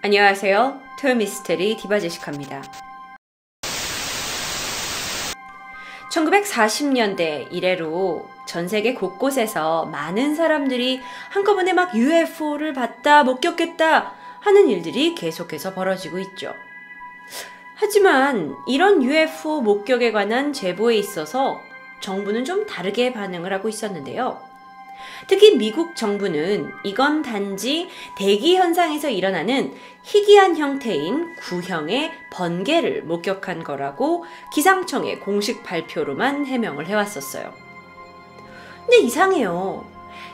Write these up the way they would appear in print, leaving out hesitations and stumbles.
안녕하세요. 토요미스테리 디바제시카입니다. 1940년대 이래로 전 세계 곳곳에서 많은 사람들이 한꺼번에 막 UFO를 봤다, 목격했다 하는 일들이 계속해서 벌어지고 있죠. 하지만 이런 UFO 목격에 관한 제보에 있어서 정부는 좀 다르게 반응을 하고 있었는데요. 특히 미국 정부는 이건 단지 대기 현상에서 일어나는 희귀한 형태인 구형의 번개를 목격한 거라고 기상청의 공식 발표로만 해명을 해왔었어요. 근데 이상해요.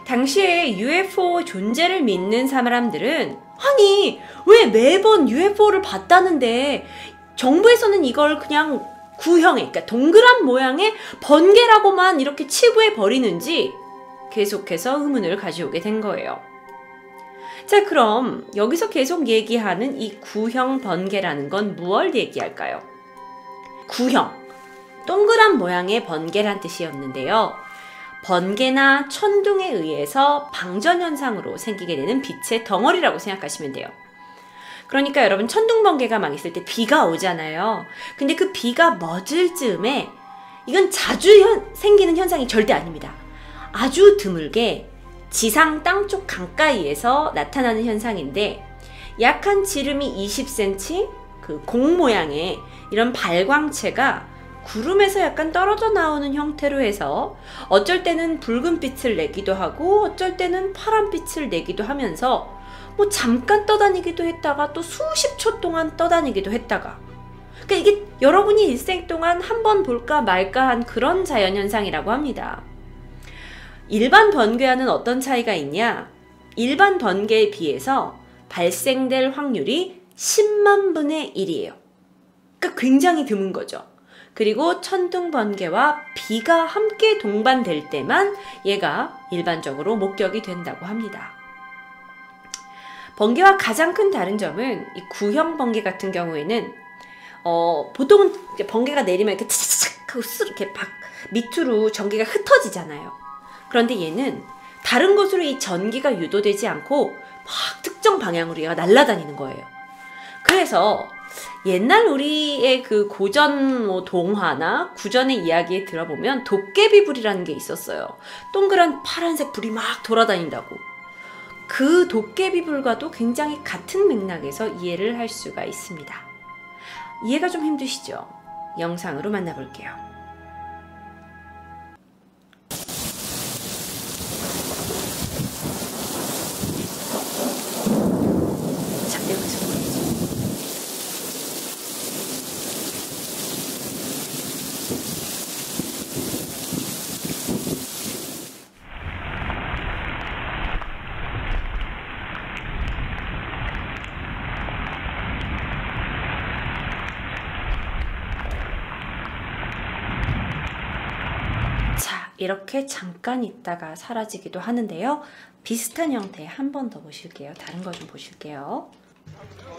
당시에 UFO 존재를 믿는 사람들은 아니 왜 매번 UFO를 봤다는데 정부에서는 이걸 그냥 구형의, 그러니까 동그란 모양의 번개라고만 이렇게 치부해 버리는지 계속해서 의문을 가져오게 된 거예요. 자, 그럼 여기서 계속 얘기하는 이 구형 번개라는 건 무엇을 얘기할까요? 구형, 동그란 모양의 번개란 뜻이었는데요. 번개나 천둥에 의해서 방전현상으로 생기게 되는 빛의 덩어리라고 생각하시면 돼요. 그러니까 여러분 천둥 번개가 막 있을 때 비가 오잖아요. 근데 그 비가 멎을 즈음에 이건 자주 생기는 현상이 절대 아닙니다. 아주 드물게 지상 땅 쪽 강가에서 나타나는 현상인데 약한 지름이 20cm 그 공 모양의 이런 발광체가 구름에서 약간 떨어져 나오는 형태로 해서 어쩔 때는 붉은 빛을 내기도 하고 어쩔 때는 파란 빛을 내기도 하면서 뭐 잠깐 떠다니기도 했다가 또 수십 초 동안 떠다니기도 했다가 그러니까 이게 여러분이 일생 동안 한 번 볼까 말까 한 그런 자연현상이라고 합니다. 일반 번개와는 어떤 차이가 있냐? 일반 번개에 비해서 발생될 확률이 10만 분의 1이에요. 그러니까 굉장히 드문 거죠. 그리고 천둥 번개와 비가 함께 동반될 때만 얘가 일반적으로 목격이 된다고 합니다. 번개와 가장 큰 다른 점은 이 구형 번개 같은 경우에는 보통은 번개가 내리면 이렇게 차차차차 하고 이렇게 밑으로 전기가 흩어지잖아요. 그런데 얘는 다른 곳으로 이 전기가 유도되지 않고 막 특정 방향으로 얘가 날아다니는 거예요. 그래서 옛날 우리의 그 고전 동화나 구전의 이야기에 들어보면 도깨비불이라는 게 있었어요. 동그란 파란색 불이 막 돌아다닌다고. 그 도깨비불과도 굉장히 같은 맥락에서 이해를 할 수가 있습니다. 이해가 좀 힘드시죠? 영상으로 만나볼게요. 이렇게 잠깐 있다가 사라지기도 하는데요. 비슷한 형태 한 번 더 보실게요. 다른 거 좀 보실게요.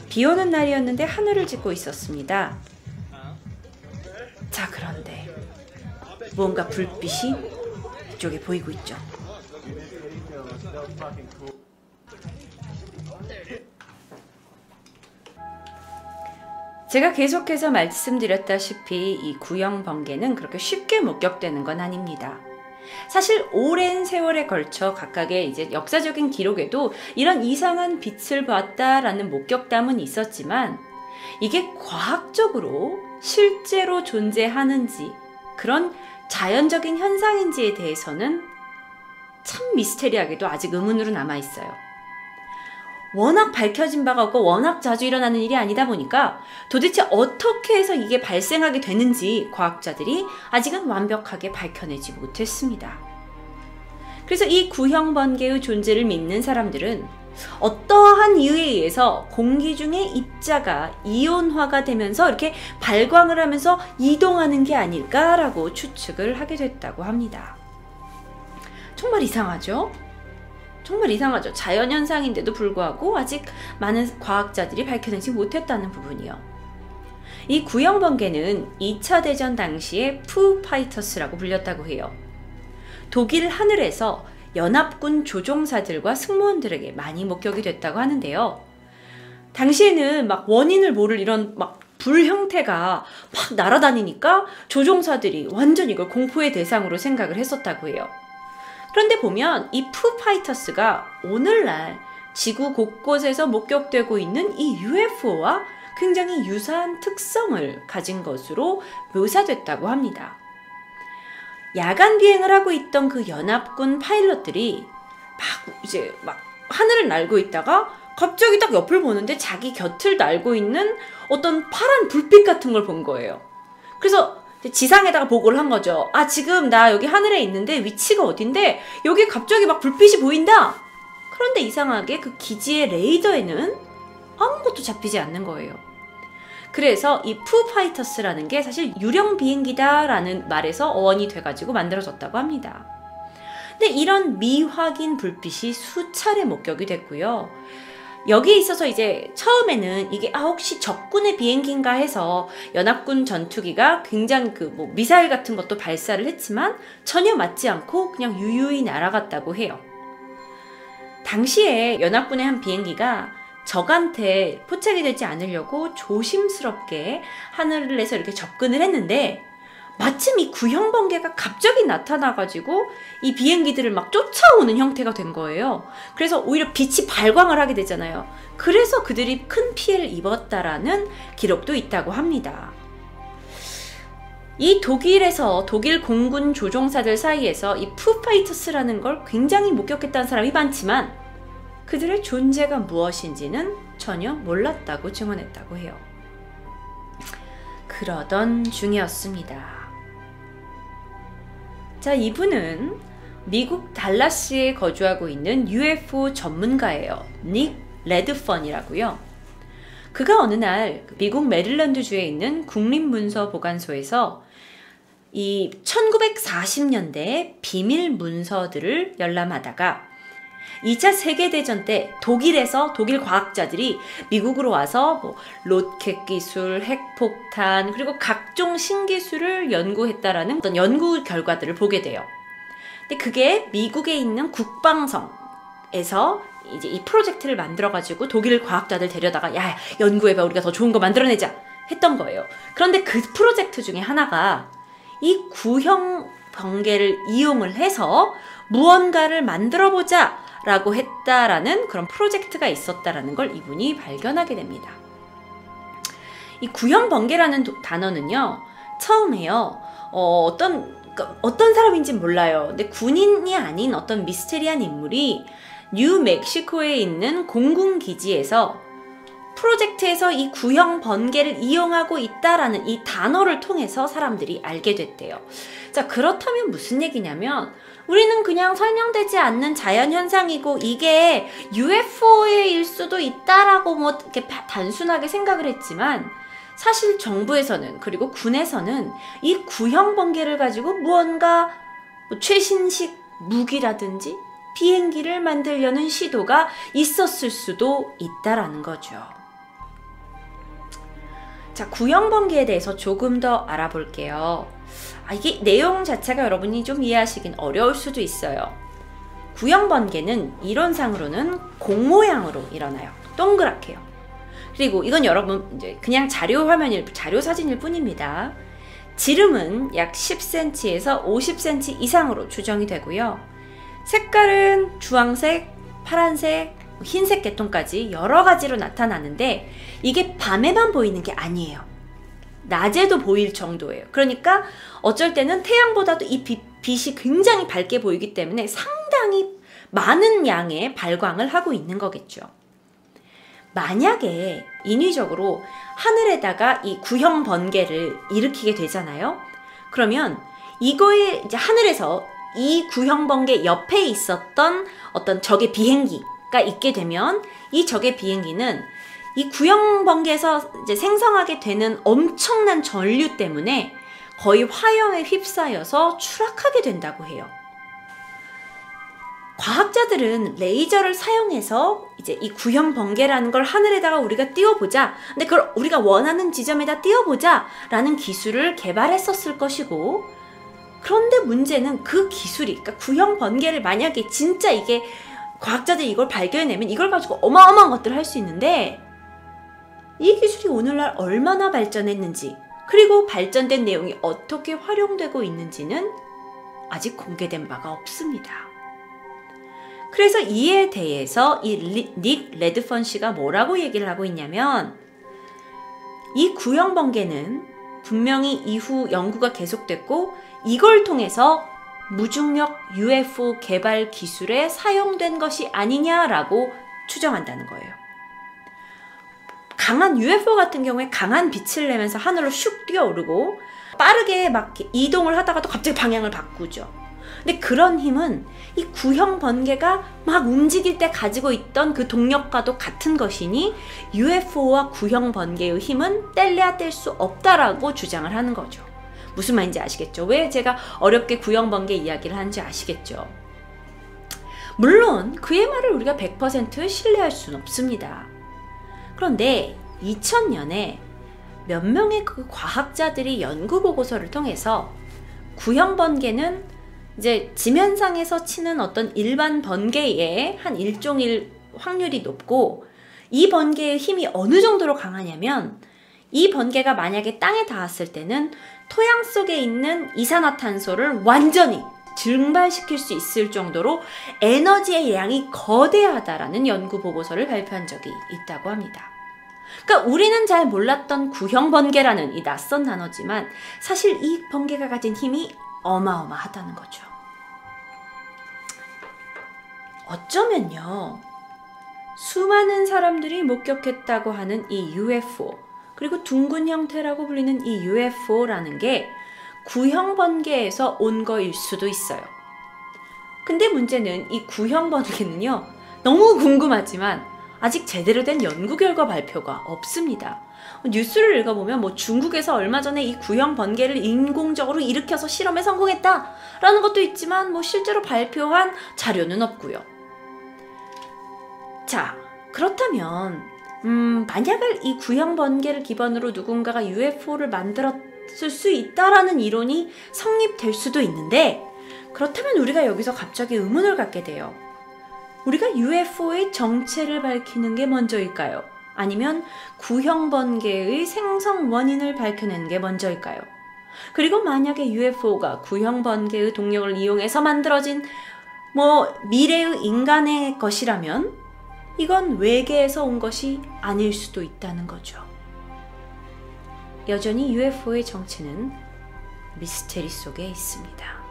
비 오는 날이었는데 하늘을 짚고 있었습니다. 자, 그런데 뭔가 불빛이 이쪽에 보이고 있죠. 제가 계속해서 말씀드렸다시피 이 구형 번개는 그렇게 쉽게 목격되는 건 아닙니다. 사실 오랜 세월에 걸쳐 각각의 이제 역사적인 기록에도 이런 이상한 빛을 봤다라는 목격담은 있었지만 이게 과학적으로 실제로 존재하는지 그런 자연적인 현상인지에 대해서는 참 미스테리하게도 아직 의문으로 남아있어요. 워낙 밝혀진 바가 없고 워낙 자주 일어나는 일이 아니다 보니까 도대체 어떻게 해서 이게 발생하게 되는지 과학자들이 아직은 완벽하게 밝혀내지 못했습니다. 그래서 이 구형 번개의 존재를 믿는 사람들은 어떠한 이유에 의해서 공기 중에 입자가 이온화가 되면서 이렇게 발광을 하면서 이동하는 게 아닐까라고 추측을 하게 됐다고 합니다. 정말 이상하죠? 정말 이상하죠. 자연현상인데도 불구하고 아직 많은 과학자들이 밝혀내지 못했다는 부분이요. 이 구형 번개는 2차 대전 당시에 푸 파이터스라고 불렸다고 해요. 독일 하늘에서 연합군 조종사들과 승무원들에게 많이 목격이 됐다고 하는데요. 당시에는 막 원인을 모를 이런 막 불 형태가 막 날아다니니까 조종사들이 완전 이걸 공포의 대상으로 생각을 했었다고 해요. 그런데 보면 이 푸파이터스가 오늘날 지구 곳곳에서 목격되고 있는 이 UFO와 굉장히 유사한 특성을 가진 것으로 묘사됐다고 합니다. 야간 비행을 하고 있던 그 연합군 파일럿들이 막 하늘을 날고 있다가 갑자기 딱 옆을 보는데 자기 곁을 날고 있는 어떤 파란 불빛 같은 걸 본 거예요. 그래서 지상에다가 보고를 한 거죠. 아, 지금 나 여기 하늘에 있는데 위치가 어딘데 여기 갑자기 막 불빛이 보인다. 그런데 이상하게 그 기지의 레이더에는 아무것도 잡히지 않는 거예요. 그래서 이 푸파이터스라는 게 사실 유령 비행기다라는 말에서 어원이 돼가지고 만들어졌다고 합니다. 근데 이런 미확인 불빛이 수차례 목격이 됐고요. 여기에 있어서 이제 처음에는 이게 혹시 적군의 비행기인가 해서 연합군 전투기가 굉장히 미사일 같은 것도 발사를 했지만 전혀 맞지 않고 그냥 유유히 날아갔다고 해요. 당시에 연합군의 한 비행기가 적한테 포착이 되지 않으려고 조심스럽게 하늘에서 이렇게 접근을 했는데 마침 이 구형 번개가 갑자기 나타나가지고 이 비행기들을 막 쫓아오는 형태가 된 거예요. 그래서 오히려 빛이 발광을 하게 되잖아요. 그래서 그들이 큰 피해를 입었다라는 기록도 있다고 합니다. 이 독일 공군 조종사들 사이에서 이 푸파이터스라는 걸 굉장히 목격했다는 사람이 많지만 그들의 존재가 무엇인지는 전혀 몰랐다고 증언했다고 해요. 그러던 중이었습니다. 자, 이분은 미국 달라스에 거주하고 있는 UFO 전문가예요. 닉 레드펀이라고요. 그가 어느 날 미국 메릴랜드주에 있는 국립문서보관소에서 이 1940년대 비밀 문서들을 열람하다가 2차 세계대전 때 독일 과학자들이 미국으로 와서 로켓 기술, 핵폭탄, 그리고 각종 신기술을 연구했다라는 어떤 연구 결과들을 보게 돼요. 근데 그게 미국에 있는 국방성에서 이제 이 프로젝트를 만들어가지고 독일 과학자들 데려다가 야, 연구해봐, 우리가 더 좋은 거 만들어내자 했던 거예요. 그런데 그 프로젝트 중에 하나가 이 구형 번개를 이용을 해서 무언가를 만들어보자 라고 했다라는 그런 프로젝트가 있었다라는 걸 이분이 발견하게 됩니다. 이 구형 번개라는 단어는요, 처음에요, 어떤 사람인지 몰라요. 근데 군인이 아닌 어떤 미스테리한 인물이 뉴멕시코에 있는 공군기지에서 프로젝트에서 이 구형 번개를 이용하고 있다라는 이 단어를 통해서 사람들이 알게 됐대요. 자, 그렇다면 무슨 얘기냐면 우리는 그냥 설명되지 않는 자연현상이고 이게 UFO일 수도 있다라고 이렇게 단순하게 생각을 했지만 사실 정부에서는 그리고 군에서는 이 구형 번개를 가지고 무언가 최신식 무기라든지 비행기를 만들려는 시도가 있었을 수도 있다라는 거죠. 자, 구형 번개에 대해서 조금 더 알아볼게요. 이게 내용 자체가 여러분이 좀 이해하시긴 어려울 수도 있어요. 구형 번개는 이론상으로는 공 모양으로 일어나요. 동그랗게요. 그리고 이건 여러분 이제 그냥 자료 사진일 뿐입니다. 지름은 약 10cm에서 50cm 이상으로 추정이 되고요. 색깔은 주황색, 파란색, 흰색 계통까지 여러 가지로 나타나는데 이게 밤에만 보이는 게 아니에요. 낮에도 보일 정도예요. 그러니까 어쩔 때는 태양보다도 이 빛이 굉장히 밝게 보이기 때문에 상당히 많은 양의 발광을 하고 있는 거겠죠. 만약에 인위적으로 하늘에다가 이 구형 번개를 일으키게 되잖아요. 그러면 이거에 이제 하늘에서 이 구형 번개 옆에 있었던 어떤 적의 비행기가 있게 되면 이 적의 비행기는 이 구형 번개에서 이제 생성하게 되는 엄청난 전류 때문에 거의 화염에 휩싸여서 추락하게 된다고 해요. 과학자들은 레이저를 사용해서 이제 이 구형 번개라는 걸 하늘에다가 우리가 띄워보자. 근데 그걸 우리가 원하는 지점에다 띄워보자 라는 기술을 개발했었을 것이고, 그런데 문제는 그 기술이, 그러니까 구형 번개를 만약에 진짜 이게 과학자들이 이걸 발견해내면 이걸 가지고 어마어마한 것들을 할 수 있는데 이 기술이 오늘날 얼마나 발전했는지, 그리고 발전된 내용이 어떻게 활용되고 있는지는 아직 공개된 바가 없습니다. 그래서 이에 대해서 이 닉 레드펀 씨가 뭐라고 얘기를 하고 있냐면, 이 구형 번개는 분명히 이후 연구가 계속됐고 이걸 통해서 무중력 UFO 개발 기술에 사용된 것이 아니냐라고 추정한다는 거예요. 강한 UFO 같은 경우에 강한 빛을 내면서 하늘로 슉 뛰어오르고 빠르게 막 이동을 하다가도 갑자기 방향을 바꾸죠. 근데 그런 힘은 이 구형 번개가 막 움직일 때 가지고 있던 그 동력과도 같은 것이니 UFO와 구형 번개의 힘은 뗄래야 뗄 수 없다라고 주장을 하는 거죠. 무슨 말인지 아시겠죠? 왜 제가 어렵게 구형 번개 이야기를 하는지 아시겠죠? 물론 그의 말을 우리가 100% 신뢰할 수는 없습니다. 그런데 2000년에 몇 명의 그 과학자들이 연구 보고서를 통해서 구형 번개는 이제 지면상에서 치는 어떤 일반 번개의 한 일종일 확률이 높고, 이 번개의 힘이 어느 정도로 강하냐면 이 번개가 만약에 땅에 닿았을 때는 토양 속에 있는 이산화탄소를 완전히 증발시킬 수 있을 정도로 에너지의 양이 거대하다라는 연구 보고서를 발표한 적이 있다고 합니다. 그러니까 우리는 잘 몰랐던 구형 번개라는 이 낯선 단어지만 사실 이 번개가 가진 힘이 어마어마하다는 거죠. 어쩌면요, 수많은 사람들이 목격했다고 하는 이 UFO, 그리고 둥근 형태라고 불리는 이 UFO라는 게 구형 번개에서 온 거일 수도 있어요. 근데 문제는 이 구형 번개는요, 너무 궁금하지만 아직 제대로 된 연구 결과 발표가 없습니다. 뉴스를 읽어보면 뭐 중국에서 얼마 전에 이 구형 번개를 인공적으로 일으켜서 실험에 성공했다라는 것도 있지만 뭐 실제로 발표한 자료는 없고요. 자, 그렇다면 만약에 이 구형 번개를 기반으로 누군가가 UFO를 만들었을 수 있다라는 이론이 성립될 수도 있는데, 그렇다면 우리가 여기서 갑자기 의문을 갖게 돼요. 우리가 UFO의 정체를 밝히는 게 먼저일까요? 아니면 구형 번개의 생성 원인을 밝혀내는 게 먼저일까요? 그리고 만약에 UFO가 구형 번개의 동력을 이용해서 만들어진 미래의 인간의 것이라면 이건 외계에서 온 것이 아닐 수도 있다는 거죠. 여전히 UFO의 정체는 미스테리 속에 있습니다.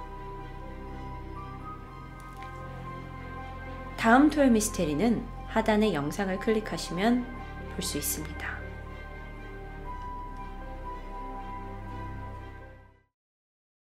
다음 토요 미스테리는 하단의 영상을 클릭하시면 볼 수 있습니다.